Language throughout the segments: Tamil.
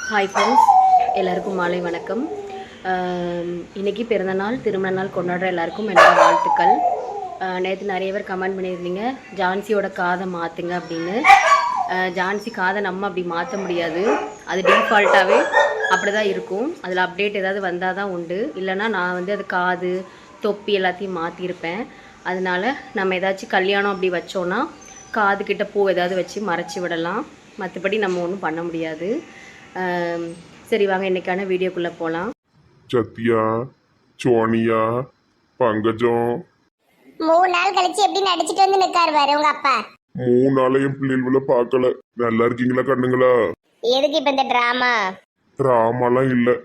ஹாய் ஃப்ரெண்ட்ஸ், எல்லாருக்கும் மாலை வணக்கம். இன்றைக்கி பிறந்தநாள் திருமண நாள் கொண்டாடுற எல்லாருக்கும் என்னோட வாழ்த்துக்கள். நேற்று நிறைய பேர் கமெண்ட் பண்ணியிருந்தீங்க ஜான்சியோட காதை மாற்றுங்க அப்படின்னு. ஜான்சி காதை நம்ம அப்படி மாற்ற முடியாது, அது டிஃபால்ட்டாகவே அப்படி தான் இருக்கும். அதில் அப்டேட் ஏதாவது வந்தால் தான் உண்டு, இல்லைனா நான் வந்து அது காது தொப்பி எல்லாத்தையும் மாற்றிருப்பேன். அதனால் நம்ம ஏதாச்சும் கல்யாணம் அப்படி வச்சோன்னா காது கிட்ட பூ ஏதாவது வச்சு மறைச்சி விடலாம், மற்றபடி நம்ம ஒன்றும் பண்ண முடியாது. சரி வாங்க இன்னைக்கான வீடியோக்குள்ளே போகலாம். சத்யா, சோனியா, பங்கஜம் 3 நாள் கழிச்சு எப்படி நடிச்சிட்டு வந்து நிக்காரு பாரு உங்க அப்பா. 3 நாளையும் பிள்ளைகள பார்க்கல. நல்லா இருக்கீங்களா கண்ணுங்களா? எதுக்கு இப்ப இந்த டிராமா? ராமாலாம் இல்ல,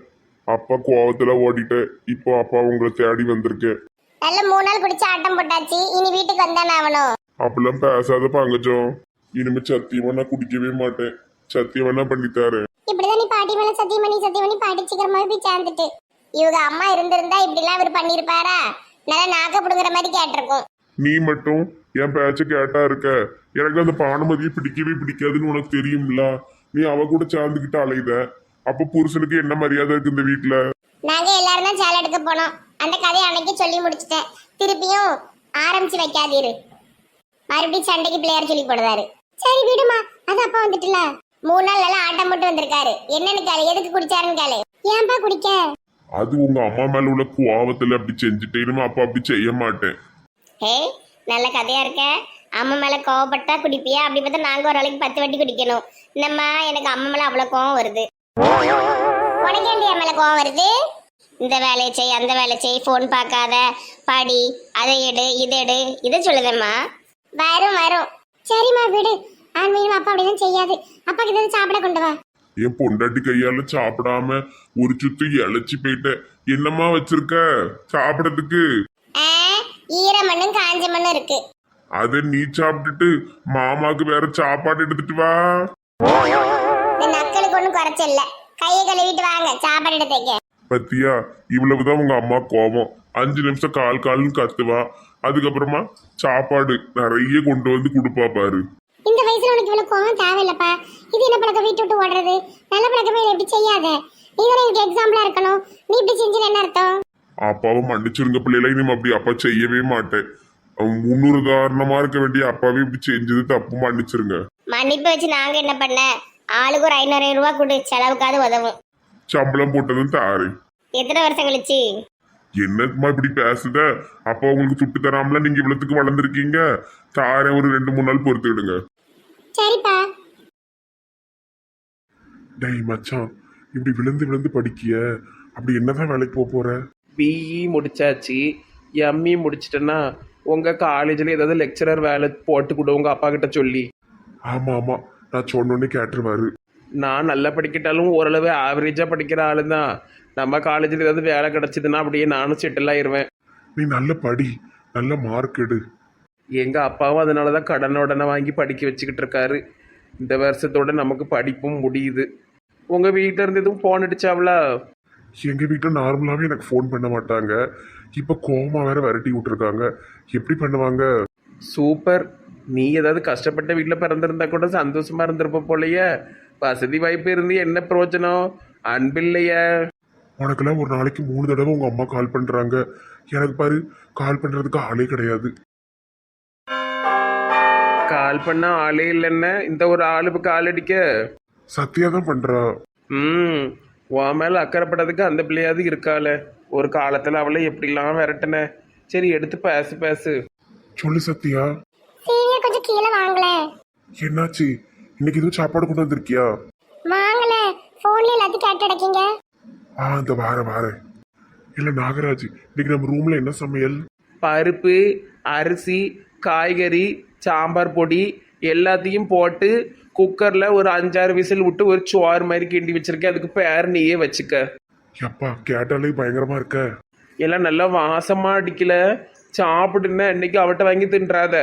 அப்பா கோவத்துல ஓடிட்டேன். இப்போ அப்பா உங்களை தேடி வந்திருக்கேன். நல்ல 3 நாள் குடிச்சு ஆட்டம் போட்டாச்சு, இனி வீட்டுக்கு வந்தானே ஆகணும். அப்பெல்லாம் பேசாத பங்கஜம். இனிமே சத்தியமா நான் குடிக்கவே மாட்டேன். சத்தியமா நான் பண்ணித்தாரேன். இப்படிதான் நீ பாட்டி மேல சத்தியம் பண்ணி பாட்டி சீக்கிரமாவே போய் சேர்ந்துட்டு. இவங்க அம்மா இருந்திருந்தா இப்படி எல்லாம் இவர் பண்ணிருப்பாரா? நல்லா நாக்க புடுங்குற மாதிரி கேட்டிருக்கும். நீ மட்டும் என் பேச்ச கேட்டா இருக்க. எனக்கு அந்த பானுமதியை பிடிக்கவே பிடிக்காதுன்னு உனக்கு தெரியும்ல. நீ அவ கூட சேர்ந்துக்கிட்டு அலையுத. அப்ப புருஷனுக்கு என்ன மரியாதை இருக்கு இந்த வீட்டுல? நாங்க எல்லாரும் தான் சேலை எடுக்க போனோம். அந்த கதையை அன்னைக்கு சொல்லி முடிச்சிட்டேன். திருப்பியும் ஆரம்பிச்சு வைக்காதீரு. மறுபடியும் சண்டைக்கு பிள்ளையார் சொல்லி போடுறாரு. சரி விடுமா, அது அப்பா வந்துட்டுல. 3 நாள் எல்லாம் ஆட்டம் போட்டு வந்திருக்காரு. என்னன்னு கேளு, எதுக்கு குடிச்சாருன்னு கேளு. ஏன்பா குடிக்க? அது உங்க அம்மா மேல உள்ள கோவத்துல அப்படி செஞ்சுட்டேனுமா. அப்பா அப்படி செய்ய மாட்டேன். ஹே, நல்ல கதையா இருக்க. அம்மா மேல கோவப்பட்டா குடிப்பியா? அப்படி பார்த்தா நாங்க ஒரு நாளைக்கு 10 வாட்டி குடிக்கணும். என்னம்மா, எனக்கு அம்மா மேல அவ்வளவு கோவம் வருது. உனக்கேண்டி என் மேல கோவம் வருது? இந்த வேலையை செய், அந்த வேலை செய், போன் பார்க்காத, படி, அதை எடு, இதை சொல்லுதேம்மா. வரும் வரும். சரிம்மா விடு. ஆன்மீகம் அப்பா அப்படிதான் செய்யாது. அப்பாக்கு இதை சாப்பிட கொண்டு வா. என் பொண்டாட்டி கையால சாப்பிடாம ஒரு சுத்து இழைச்சி போயிட்டேன். என்னம்மா வச்சிருக்க சாப்பிடறதுக்கு? ஈர மண்ணும் காஞ்ச மண்ணும் இருக்கு. அத நீ சாப்பிட்டுட்டு மாமாக்கு வேற சாப்பாடு எடுத்துட்டு வா. இந்த நக்களுக்கு ஒண்ணும் குறைச்சல. கையை கழுவிட்டு வாங்க, சாப்பாடு எடுத்துக்க. பத்தியா, இவ்வளவுதான் உங்க அம்மா கோபம். 5 நிமிஷம் கால்னு கத்துவா. அதுக்கப்புறமா சாப்பாடு நிறைய கொண்டு வந்து கொடுப்பா பாரு. இந்த வயசுல உனக்கு இவ்வளவு கோவம் தேவையில்லப்பா. இது என்ன பழக்கம்? வீட்டு விட்டு ஓடுறது நல்ல பழக்கமே இல்லை. இப்படி செய்யாத. நீதான் எனக்கு எக்ஸாம்பிளா இருக்கணும். நீ இப்படி செஞ்சு என்ன அர்த்தம்? அப்பாவை மன்னிச்சிருங்க பிள்ளைகளை. இனிமே அப்படி அப்பா செய்யவே மாட்டேன். முன்னுதாரணமா இருக்க வேண்டிய அப்பாவே இப்படி செஞ்சது தப்பு. மன்னிச்சிருங்க. மன்னிப்பு வச்சு நாங்க என்ன பண்ண? ஆளுக்கு ஒரு 500 ரூபாய் கொடு, செலவுக்காவது உதவும். சம்பளம் போட்டதும் தாரு. எத்தனை வருஷம் கழிச்சு? என்னம்மா இப்படி பேசுத? அப்பா உங்களுக்கு துட்டு தராமல நீங்க இவ்வளவுக்கு வளர்ந்துருக்கீங்க. தாரேன், ஒரு 2-3 நாள் பொறுத்துக்கிடுங்க. சரிப்பா. டேய் மச்சான், இப்படி விழுந்து விழுந்து படிக்கிய, அப்படி என்னதான் வேலைக்கு போற? பிஇ முடிச்சாச்சு. எம்இ முடிச்சிட்டேன்னா உங்கள் காலேஜில் ஏதாவது லெக்சரர் வேலை போட்டு கொடு உங்கள் அப்பா கிட்ட சொல்லி. ஆமா ஆமா, நான் சொன்னோன்னே கேட்டுருவாரு. நான் நல்லா படிக்கிட்டாலும் ஓரளவு ஆவரேஜாக படிக்கிற ஆளு தான். நம்ம காலேஜில் ஏதாவது வேலை கிடச்சிதுன்னா அப்படியே நானும் செட்டில் ஆயிடுவேன். நீ நல்ல படி, நல்ல மார்க் எடு. எங்கள் அப்பாவும் அதனால தான் கடனை வாங்கி படிக்க வச்சுக்கிட்டு இருக்காரு. இந்த வருஷத்தோட நமக்கு படிப்பும் முடியுது. உங்கள் வீட்டில் இருந்து எதுவும் ஃபோன் அடிச்சாவளா? எங்க வீட்டுல நார்மலாவே எனக்கு ஃபோன் பண்ண மாட்டாங்க. இப்ப கோவமா வேற விரட்டி விட்டுருக்காங்க. எப்படி பண்ணுவாங்க? சூப்பர். நீ ஏதாவது கஷ்டப்பட்ட வீட்டில் பிறந்திருந்தா கூட சந்தோஷமா இருந்திருப்ப போலையே. வசதி வாய்ப்பு இருந்து என்ன பிரயோஜனம்? அன்பில்லையே. உனக்கெல்லாம் ஒரு நாளைக்கு 3 தடவை உங்க அம்மா கால் பண்றாங்க. எனக்கு பாரு, கால் பண்றதுக்கு ஆளே கிடையாது. கால் பண்ண ஆளே இல்லைன்னு இந்த ஒரு ஆளுக்கு கால் அடிக்க. சத்தியா தான் பண்றா. உன் மேல அக்கறைப்படறதுக்கு அந்த பிள்ளையாவது இருக்காள. ஒரு காலத்துல அவளை எப்படிலாம் விரட்டின. சரி எடுத்து பேசு. சொல்லு சத்யா. சீனியர் கொஞ்சம் கீழே வாங்கல. என்னாச்சு? இன்னைக்கு எதுவும் சாப்பாடு கொண்டு வந்திருக்கியா? வாங்கல. போன்ல எல்லாத்தையும் கேட்டு அடைக்கீங்க. இந்த வாரேன். இல்ல நாகராஜ், இன்னைக்கு நம்ம ரூம்ல என்ன சமையல்? பருப்பு, அரிசி, காய்கறி, சாம்பார் பொடி எல்லாத்தையும் போட்டு குக்கர்ல ஒரு 5-6 விசில் விட்டு ஒரு சோறு மாதிரி கிண்டி வச்சிருக்கேன். அதுக்கு பேர் நீயே வச்சுக்க. எப்பா கேட்டாலே பயங்கரமா இருக்க. எல்லாம் நல்லா வாசமா அடிக்கல. சாப்பிடுன்னா இன்னைக்கு அவட்ட வாங்கி தின்றாத.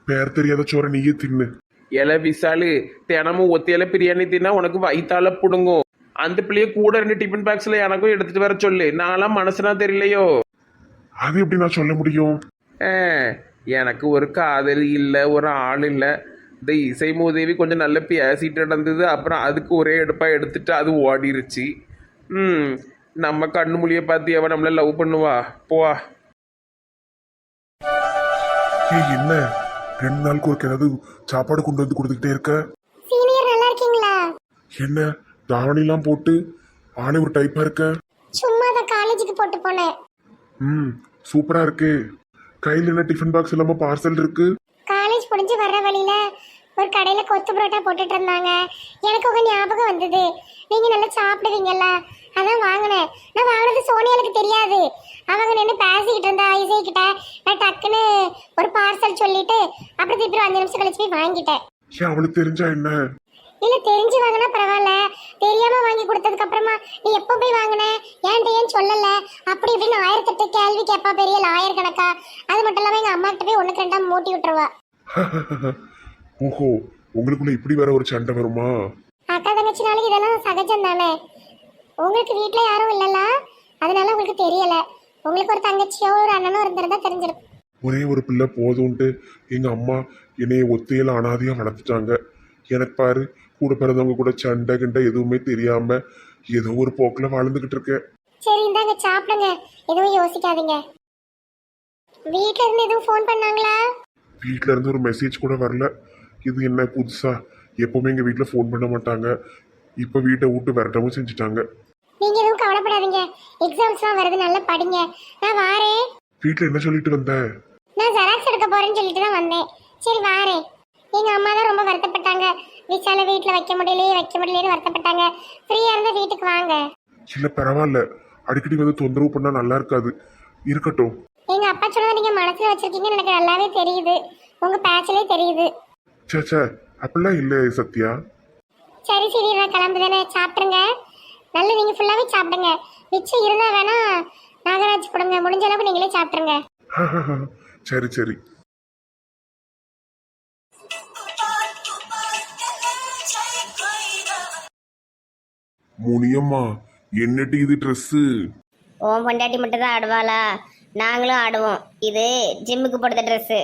பேர் தெரியாத சோற நீயே தின்னு. இலை விசாலு, தினமும் ஒத்தையில பிரியாணி தின்னா உனக்கு வயித்தால புடுங்கும். அந்த பிள்ளைய கூட 2 டிஃபன் பாக்ஸ்ல எனக்கும் எடுத்துட்டு வர சொல்லு. நான்லாம் மனசுனா தெரியலையோ. அது எப்படி நான் சொல்ல முடியும்? எனக்கு ஒரு காதலி இல்லை, ஒரு ஆள் இல்லை. இந்த இசை மூதேவி கொஞ்சம் நல்ல பேசிட்டு நடந்தது, அப்புறம் அதுக்கு ஒரே எடுப்பாக எடுத்துட்டு அது ஓடிருச்சு. நம்ம கண்ணு மொழியை பார்த்து எவன் நம்மள லவ் பண்ணுவா? போவா. ஏய் என்ன 2 நாளுக்கு ஒரு ஏதாவது சாப்பாடு கொண்டு வந்து கொடுத்துக்கிட்டே இருக்க? சீனியர் நல்லா இருக்கீங்களா? என்ன தாவணிலாம் போட்டு ஆளே ஒரு டைப்பா இருக்க? சும்மா தான் காலேஜுக்கு போட்டு போனேன். சூப்பரா இருக்கு. கையில் என்ன டிஃபன் பாக்ஸ் இல்லாம பார்சல் இருக்கு? காலேஜ் முடிஞ்சு வர்ற வழியில ஒரு கடையில கொத்து பரோட்டா போட்டுட்டு இருந்தாங்க. எனக்கு உங்க ஞாபகம் வந்தது. நீங்க நல்லா சாப்பிடுவீங்கல்ல, அதான் வாங்கினேன். நான் வாங்கினது சோனியாளுக்கு தெரியாது. அவங்க நின்று பேசிக்கிட்டு இருந்தா இசை கிட்ட. நான் டக்குன்னு ஒரு பார்சல் சொல்லிட்டு அப்புறம் திருப்பி 5 நிமிஷம் கழிச்சு போய் வாங்கிட்டேன். ஏன் அவளுக்கு தெரிஞ்சா என்ன? இல்ல தெரிஞ்சு வாங்கினா பரவாயில்ல, தெரியாம வாங்கி கொடுத்ததுக்கு அப்புறமா நீ எப்ப போய் வாங்கின, ஏன்ட்ட ஏன் சொல்லல, அப்படி இப்படின்னு 1008 கேள்வி கேட்பா, பெரிய லாயர் கணக்கா. அது மட்டும் இல்லாம எங்க அம்மா கிட்ட போய் 1-2 மூட்டி விட்டுருவா. ஓஹோ, உங்களுக்குள்ள இப்படி வேற ஒரு சண்டை வருமா? அக்கா தங்கச்சினாலும் இதெல்லாம் சகஜம் தானே. உங்களுக்கு வீட்டுல யாரும் இல்லல, அதனால உங்களுக்கு தெரியல. உங்களுக்கு ஒரு தங்கச்சியோ ஒரு அண்ணனோ இருந்திருந்தா தெரிஞ்சிருக்கும். ஒரே ஒரு பிள்ளை போதும்ட்டு எங்க அம்மா என்னைய ஒத்தையில அனாதையா வளர்த்துட்டாங்க. எனக்கு பாரு, கூட பிறந்தவங்க கூட சண்டை கிண்டை எதுவுமே தெரியாம ஏதோ ஒரு போக்குல வாழ்ந்துகிட்டு இருக்கேன். சரி இந்தாங்க சாப்பிடுங்க, எதுவும் யோசிக்காதீங்க. வீட்ல இருந்து எதுவும் ஃபோன் பண்ணாங்களா? வீட்ல இருந்து ஒரு மெசேஜ் கூட வரல. இது என்ன புதுசா? எப்பவுமே எங்க வீட்டுல ஃபோன் பண்ண மாட்டாங்க. இப்ப வீட்டை விட்டு விரட்டவும் செஞ்சுட்டாங்க. நீங்க எதுவும் கவலைப்படாதீங்க, எக்ஸாம்ஸ்லாம் வருது, நல்லா படிங்க. நான் வாரேன். வீட்டுல என்ன சொல்லிட்டு வந்த? நான் ஜெராக்ஸ் எடுக்க போறேன்னு சொல்லிட்டு தான் வந்தேன். சரி வாரேன். எங்க அம்மா தான் ரொம்ப வருத்தப்பட்டாங்க. விசால வீட்டுல வைக்க முடியலையேன்னு வருத்தப்பட்டாங்க. ஃப்ரீயா இருந்தா வீட்டுக்கு வாங்க. இல்ல பரவாயில்ல, அடிக்கடி வந்து தொந்தரவு பண்ணா நல்லா இருக்காது. இருக்கட்டும். எங்க அப்பா சொன்னதை நீங்க மனசுல வச்சிருக்கீங்கன்னு எனக்கு நல்லாவே தெரியுது. உங்க பேச்சிலே தெரியுது. சே அப்படிலாம் இல்ல சத்யா. சரி சரி, நான் கிளம்புதானே, சாப்பிடுங்க. நல்ல நீங்க ஃபுல்லாவே சாப்பிடுங்க. மிச்சம் இருந்தா வேணா நாகராஜ் கொடுங்க, முடிஞ்ச அளவுக்கு நீங்களே சாப்பிடுங்க. சரி சரி. முனியம்மா, என்னட்டு இது ட்ரெஸ்ஸு? ஓம் பொண்டாட்டி மட்டும் தான் ஆடுவாளா? நாங்களும் ஆடுவோம். இது ஜிம்முக்கு போடுற ட்ரெஸ்.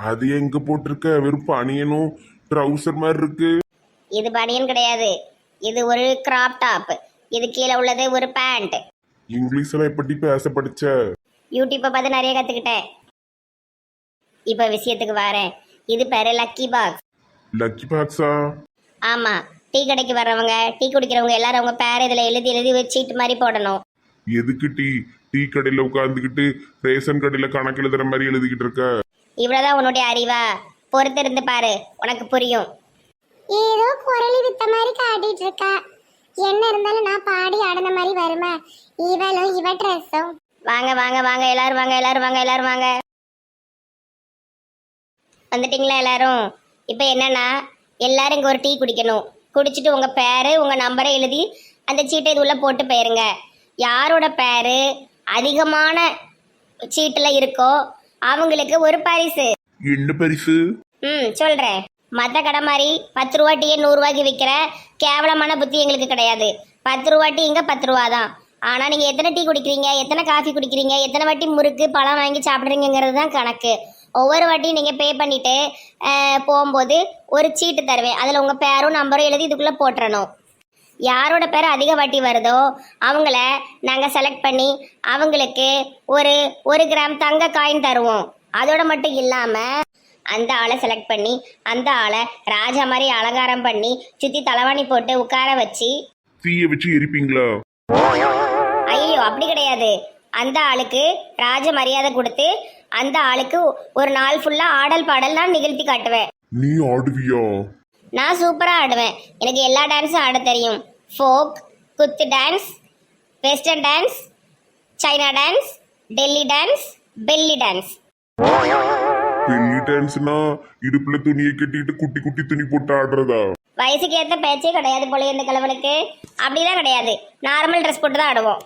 அது எங்க போட்டிருக்க? வெறும் பனியனும் ட்ரவுசர் மாதிரி இருக்கு. இது பனியன் கிடையாது, இது ஒரு கிராப் டாப். இது கீழே உள்ளது ஒரு பேண்ட். இங்கிலீஷ் எல்லாம் எப்படி பேச படிச்ச? யூடியூப்பை பார்த்து நிறைய கத்துக்கிட்டேன். இப்ப விஷயத்துக்கு வரேன். இது பேரு லக்கி பாக்ஸ். லக்கி பாக்ஸா? ஆமா, டீ கடைக்கு வர்றவங்க, டீ குடிக்கிறவங்க எல்லாரும் அவங்க பேர் இதுல எழுதி எழுதி வச்சுட்டு மாதிரி போடணும். எதுக்கு டீ கடையில உட்காந்துக்கிட்டு ரேஷன் கடையில கணக்கு எழுதுற மாதிரி எழுதிக்கிட்டு இருக்க? இவ்வளவுதான் உன்னுடைய அறிவா? பொறுத்திருந்து பாரு, உனக்கு புரியும். ஏதோ குரலி வித்த மாதிரி காட்டிட்டு இருக்கா. என்ன இருந்தாலும் நான் பாடி ஆடின மாதிரி வருமா? இவளும் இவ ட்ரெஸ்ஸும். வாங்க வாங்க வாங்க எல்லாரும் வாங்க, எல்லாரும் வாங்க, எல்லாரும் வாங்க. வந்துட்டீங்களா எல்லாரும்? இப்போ என்னன்னா, எல்லாரும் இங்கே ஒரு டீ குடிக்கணும். குடிச்சிட்டு உங்கள் பேர் உங்கள் நம்பரை எழுதி அந்த சீட்டை இது உள்ள போட்டு போயிருங்க. யாரோட பேர் அதிகமான சீட்டில் இருக்கோ அவங்களுக்கு ஒரு பரிசு. என்ன பரிசு? சொல்கிறேன். மற்ற கடை மாதிரி 10 ரூபா டீயை 100 ரூபாய்க்கு விற்கிற கேவலமான புத்தி எங்களுக்கு கிடையாது. 10 ரூபா டீ இங்கே 10 ரூபா தான். ஆனால் நீங்கள் எத்தனை டீ குடிக்கிறீங்க, எத்தனை காஃபி குடிக்கிறீங்க, எத்தனை வாட்டி முறுக்கு பழம் வாங்கி சாப்பிட்றீங்கிறது தான் கணக்கு. ஒவ்வொரு வாட்டியும் நீங்கள் பே பண்ணிவிட்டு போகும்போது ஒரு சீட்டு தருவேன். அதில் உங்கள் பேரும் நம்பரும் எழுதி இதுக்குள்ளே போட்டுறணும். யாரோட பேர் அதிக வாட்டி வருதோ அவங்கள நாங்கள் செலக்ட் பண்ணி அவங்களுக்கு ஒரு 1 கிராம் தங்க காயின் தருவோம். அதோட மட்டும் இல்லாமல் அந்த ஆளை செலக்ட் பண்ணி அந்த ஆளை ராஜா மாதிரி அலங்காரம் பண்ணி சுற்றி தலைவாணி போட்டு உட்கார வச்சு தீய வச்சு எரிப்பீங்களா? ஐயோ அப்படி கிடையாது. அந்த ஆளுக்கு ராஜ மரியாதை கொடுத்து அந்த ஆளுக்கு ஒரு நாள் ஃபுல்லா ஆடல் பாடல் நான் நிகழ்த்தி காட்டுவேன். நீ ஆடுவியா? நான் சூப்பரா ஆடுவேன். எனக்கு எல்லா டான்ஸும் ஆட தெரியும். ஃபோக், குத்து dance, western dance, China dance, Delhi dance, belly dance. Belly டான்ஸ்னா இடுப்புல துணியை கட்டிட்டு குட்டி குட்டி துணி போட்டு ஆடுறதா? வயசுக்கு ஏற்ற பேச்சே கிடையாது போல இந்த கிழவனுக்கு. அப்படிலாம் கிடையாது, நார்மல் ட்ரெஸ் போட்டு தான் ஆடுவோம்.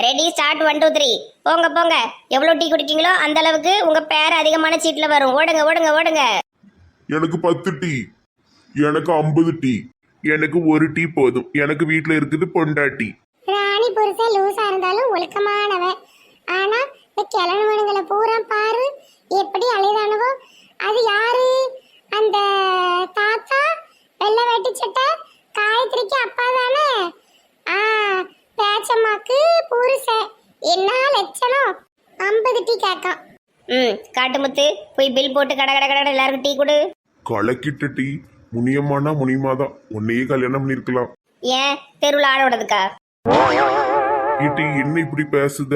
Ready start 1 2 3. போங்க போங்க, எவ்வளோ டீ குடிக்கீங்களோ அந்த அளவுக்கு உங்க பேர் அதிகமான சீட்டில் வரும். ஓடுங்க ஓடுங்க ஓடுங்க. எனக்கு 10 டீ. எனக்கு 50 டீ. எனக்கு 1 டீ போதும். எனக்கு வீட்டுல இருக்குது பொண்டாட்டி. ராணி புருஷன் லூசா இருந்தாலும் ஒழுக்கமானவன். ஆனா இந்த கிழவனுங்களை பூரா பாரு எப்படி அலைதானவோ. அது யாரு? அந்த தாத்தா வெள்ளை வேட்டி சட்டை காயத்ரிக்கு அப்பா தானே? ஆ, பேச்சம்மாக்கு புருஷன். என்ன லட்சணம்! 50 டீ கேட்கான். காட்டுமுத்து, போய் பில் போட்டு கட கட கட எல்லாருக்கும் டீ கொடு. கலக்கிட்ட டீ. முனியம்மானா முனியமாதான், உன்னையே கல்யாணம் பண்ணிருக்கலாம். ஏன் தெருவில் ஆட விடுறதுக்கா? டீ என்ன இப்படி பேசுத?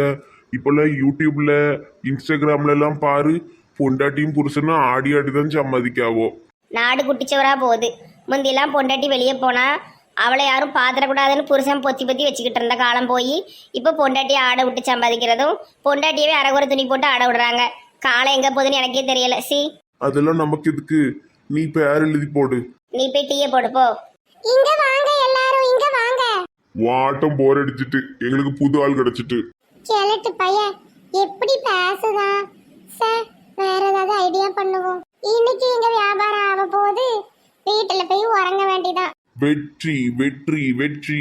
இப்பெல்லாம் யூடியூப்ல இன்ஸ்டாகிராம்ல எல்லாம் பாரு, பொண்டாட்டியும் புருஷனும் ஆடி ஆடிதான் சம்மதிக்காவோ. நாடு குட்டிச்சவரா போகுது. முந்தியெல்லாம் பொண்டாட்டி வெளியே போனா அவளை யாரும் பாத்திரக்கூடாதுன்னு புருஷன் பொத்தி பொத்தி வச்சுக்கிட்டு இருந்த காலம் போய் இப்போ பொண்டாட்டியை ஆட விட்டு சம்பாதிக்கிறதும் பொண்டாட்டியவே அரைகுறை துணி போட்டு ஆட விடுறாங்க. காலம் எங்க போகுதுன்னு எனக்கே தெரியல. அதெல்லாம் நமக்கு எதுக்கு? நீ பேர் எழுதி போடு. நீ போய் டீயை போடு போ. இங்க வாங்க எல்லாரும், இங்க வாங்க. வாட்டம் போர் அடிச்சிட்டு எங்களுக்கு புது ஆள் கிடைச்சிட்டு. கேளட்டு பையன் எப்படி பேசுதான் சார். வேற ஏதாவது ஐடியா பண்ணுவோம். இன்னைக்கு எங்க வியாபாரம் ஆக போகுது. வீட்டுல போய் உறங்க வேண்டியதான். வெற்றி வெற்றி வெற்றி.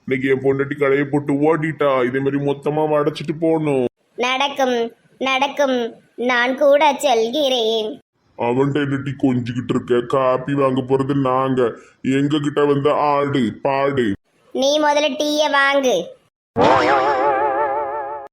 இன்னைக்கு என் பொண்டாட்டி கடையை போட்டு ஓடிட்டா. இதே மாதிரி மொத்தமா அடைச்சிட்டு போகணும். நடக்கும் நடக்கும், நான் கூட செல்கிறேன். அவன்கிட்ட என்னட்டி கொஞ்சிக்கிட்டு இருக்க? காப்பி வாங்க போறது நாங்க, எங்க கிட்ட வந்து ஆடு பாடு. நீ முதல்ல டீயை வாங்கு.